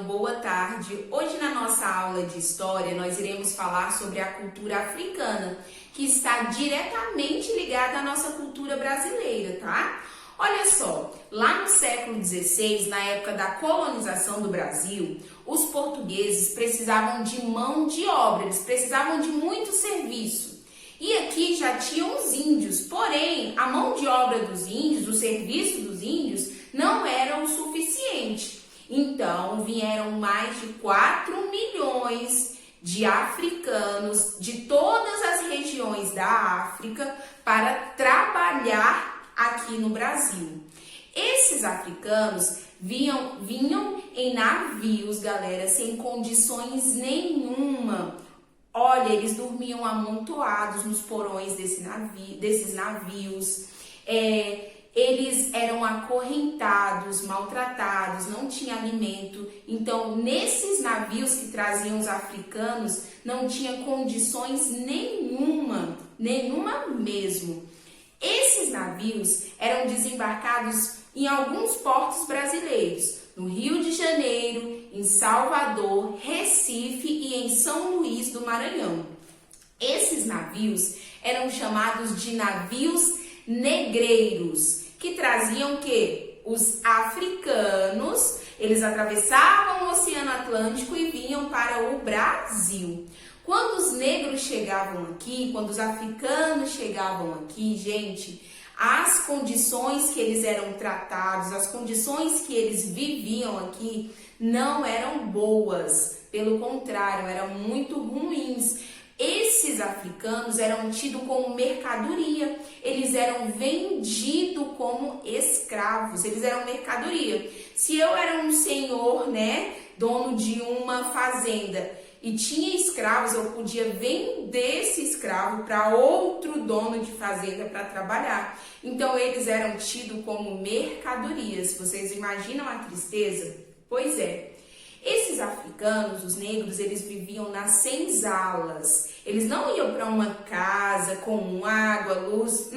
boa tarde. Hoje na nossa aula de História nós iremos falar sobre a cultura africana, que está diretamente ligada à nossa cultura brasileira, tá? Olha só, lá no século XVI, na época da colonização do Brasil, os portugueses precisavam de mão de obra, eles precisavam de muito serviço. E aqui já tinham os índios, porém a mão de obra dos índios, o serviço dos índios, não era o suficiente. Então, vieram mais de 4 milhões de africanos de todas as regiões da África para trabalhar aqui no Brasil. Esses africanos vinham em navios, galera, sem condições nenhuma. Olha, eles dormiam amontoados nos porões desses navios. Eles eram acorrentados, maltratados, não tinha alimento. Então, nesses navios que traziam os africanos, não tinha condições nenhuma mesmo. Esses navios eram desembarcados em alguns portos brasileiros, no Rio de Janeiro, em Salvador, Recife e em São Luís do Maranhão. Esses navios eram chamados de navios negreiros, que traziam os africanos, eles atravessavam o Oceano Atlântico e vinham para o Brasil. Quando os negros chegavam aqui, quando os africanos chegavam aqui, gente, as condições que eles eram tratados, as condições que eles viviam aqui não eram boas, pelo contrário, eram muito ruins. Esses africanos eram tidos como mercadoria, eles eram vendidos como escravos, eles eram mercadoria. Se eu era um senhor, dono de uma fazenda e tinha escravos, eu podia vender esse escravo para outro dono de fazenda para trabalhar. Então eles eram tidos como mercadorias. Vocês imaginam a tristeza? Pois é. Esses africanos, os negros, eles viviam nas senzalas. Eles não iam para uma casa com água, luz.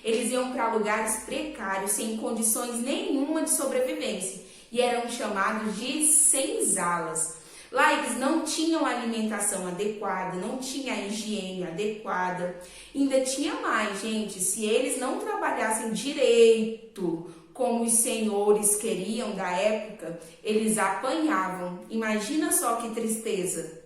Eles iam para lugares precários, sem condições nenhuma de sobrevivência. E eram chamados de senzalas. Lá eles não tinham alimentação adequada, não tinha a higiene adequada. Ainda tinha mais, gente, se eles não trabalhassem direito, como os senhores queriam da época, eles apanhavam. Imagina só que tristeza.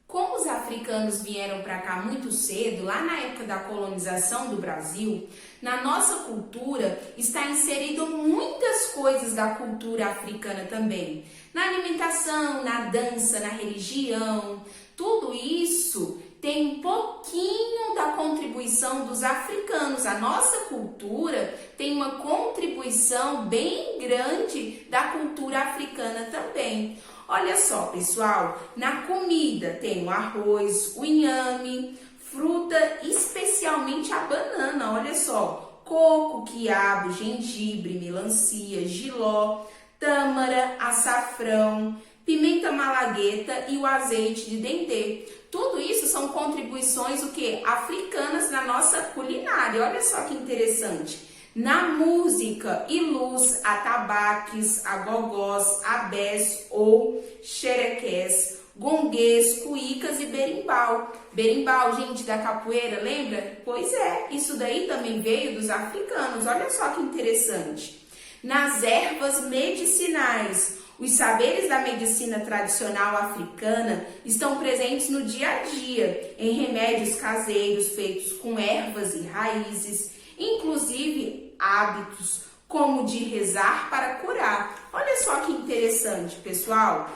Como os africanos vieram para cá muito cedo, lá na época da colonização do Brasil, na nossa cultura está inserido muitas coisas da cultura africana também. Na alimentação, na dança, na religião, tudo isso tem um pouquinho da contribuição dos africanos. A nossa cultura tem uma contribuição bem grande da cultura africana também. Olha só, pessoal, na comida tem o arroz, o inhame, fruta, especialmente a banana, olha só, coco, quiabo, gengibre, melancia, jiló, tâmara, açafrão, pimenta malagueta e o azeite de dendê. Tudo isso são contribuições africanas na nossa culinária. Olha só que interessante. Na música, ilus, atabaques, agogós, abés ou xerequés, gonguês, cuícas e berimbau. Berimbau, gente, da capoeira, lembra? Pois é, isso daí também veio dos africanos. Olha só que interessante. Nas ervas medicinais, os saberes da medicina tradicional africana estão presentes no dia a dia, em remédios caseiros feitos com ervas e raízes, inclusive hábitos como de rezar para curar. Olha só que interessante, pessoal.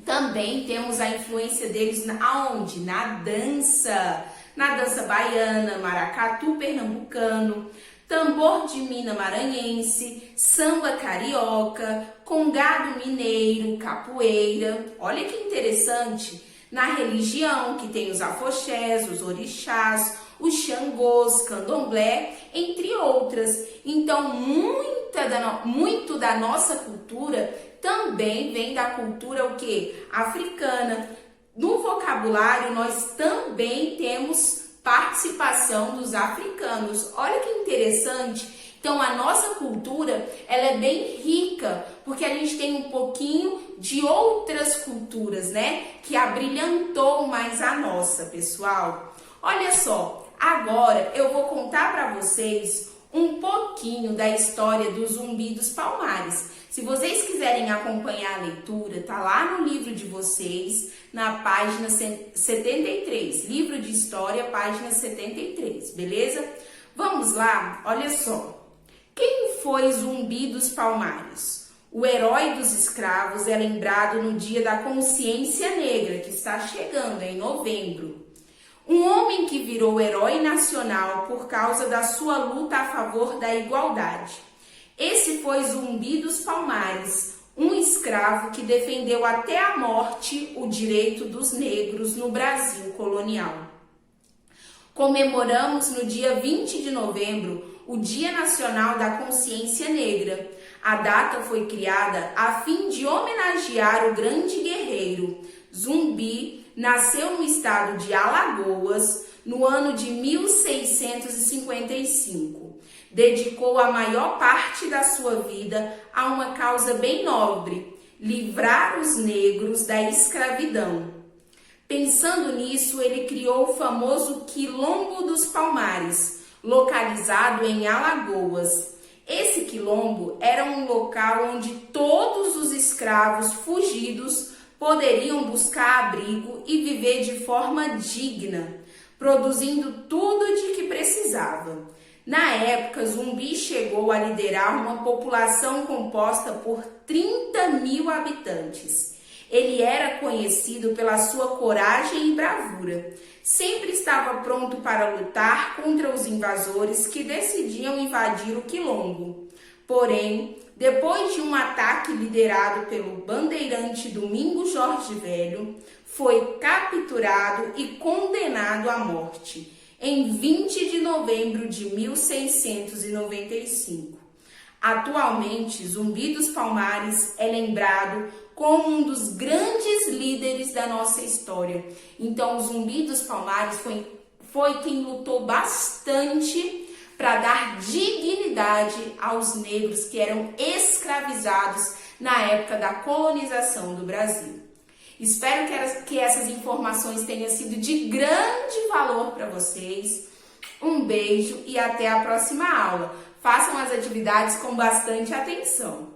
Também temos a influência deles aonde? Na dança baiana, maracatu pernambucano, tambor de mina maranhense, samba carioca, congado mineiro, capoeira. Olha que interessante. Na religião, que tem os afoxés, os orixás, os xangôs, candomblé, entre outras. Então, muito da nossa cultura também vem da cultura africana. No vocabulário, nós também temos participação dos africanos. Olha que interessante Então a nossa cultura, ela é bem rica, porque a gente tem um pouquinho de outras culturas, né? Que abrilhantou mais a nossa, pessoal. Olha só, agora eu vou contar para vocês um pouquinho da história do Zumbi dos Palmares. Se vocês quiserem acompanhar a leitura, tá lá no livro de vocês, na página 73, livro de história, página 73, beleza? Vamos lá, olha só. Quem foi Zumbi dos Palmares? O herói dos escravos é lembrado no Dia da Consciência Negra, que está chegando em novembro. Um homem que virou herói nacional por causa da sua luta a favor da igualdade. Esse foi Zumbi dos Palmares, um escravo que defendeu até a morte o direito dos negros no Brasil colonial. Comemoramos no dia 20 de novembro o Dia Nacional da Consciência Negra. A data foi criada a fim de homenagear o grande guerreiro. Zumbi nasceu no estado de Alagoas no ano de 1655. Dedicou a maior parte da sua vida a uma causa bem nobre: livrar os negros da escravidão. Pensando nisso, ele criou o famoso Quilombo dos Palmares, localizado em Alagoas. Esse quilombo era um local onde todos os escravos fugidos poderiam buscar abrigo e viver de forma digna, produzindo tudo de que precisava. Na época, Zumbi chegou a liderar uma população composta por 30.000 habitantes. Ele era conhecido pela sua coragem e bravura. Sempre estava pronto para lutar contra os invasores que decidiam invadir o quilombo. Porém, depois de um ataque liderado pelo bandeirante Domingos Jorge Velho, foi capturado e condenado à morte em 20 de novembro de 1695. Atualmente, Zumbi dos Palmares é lembrado como um dos grandes líderes da nossa história. Então, o Zumbi dos Palmares foi quem lutou bastante para dar dignidade aos negros que eram escravizados na época da colonização do Brasil. Espero que essas informações tenham sido de grande valor para vocês. Um beijo e até a próxima aula. Façam as atividades com bastante atenção.